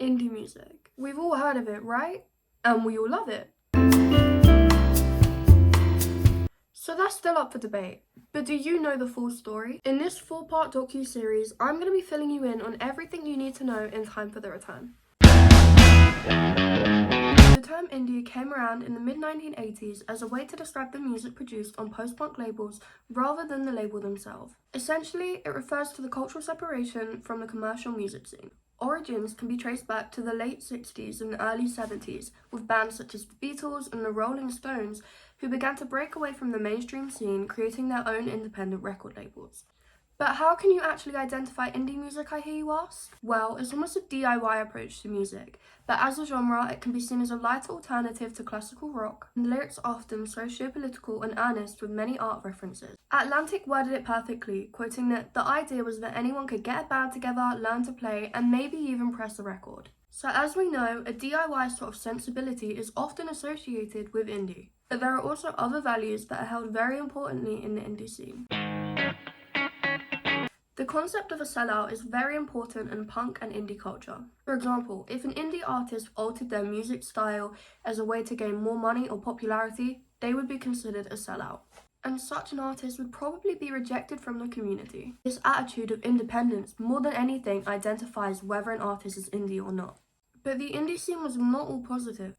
Indie music. We've all heard of it, right? And we all love it. So that's still up for debate. But do you know the full story? In this 4-part docu-series, I'm going to be filling you in on everything you need to know in time for the return. The term indie came around in the mid-1980s as a way to describe the music produced on post-punk labels rather than the label themselves. Essentially, it refers to the cultural separation from the commercial music scene. Origins can be traced back to the late 60s and early 70s, with bands such as the Beatles and the Rolling Stones who began to break away from the mainstream scene, creating their own independent record labels. But how can you actually identify indie music, I hear you ask? Well, it's almost a DIY approach to music, but as a genre, it can be seen as a lighter alternative to classical rock, and the lyrics are often socio-political and earnest with many art references. Atlantic worded it perfectly, quoting that the idea was that anyone could get a band together, learn to play, and maybe even press a record. So as we know, a DIY sort of sensibility is often associated with indie, but there are also other values that are held very importantly in the indie scene. The concept of a sellout is very important in punk and indie culture. For example, if an indie artist altered their music style as a way to gain more money or popularity, they would be considered a sellout. And such an artist would probably be rejected from the community. This attitude of independence, more than anything, identifies whether an artist is indie or not. But the indie scene was not all positive.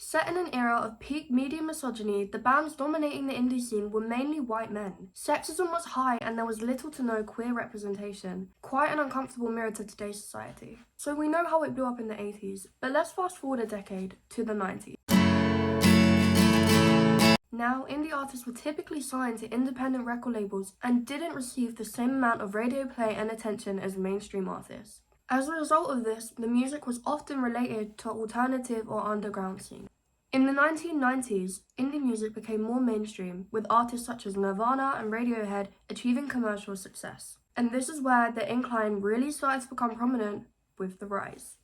Set in an era of peak media misogyny, the bands dominating the indie scene were mainly white men. Sexism was high and there was little to no queer representation. Quite an uncomfortable mirror to today's society. So we know how it blew up in the 80s, but let's fast forward a decade to the 90s. Now, indie artists were typically signed to independent record labels and didn't receive the same amount of radio play and attention as mainstream artists. As a result of this, the music was often related to alternative or underground scene. In the 1990s, indie music became more mainstream, with artists such as Nirvana and Radiohead achieving commercial success. And this is where the incline really started to become prominent with The Rise.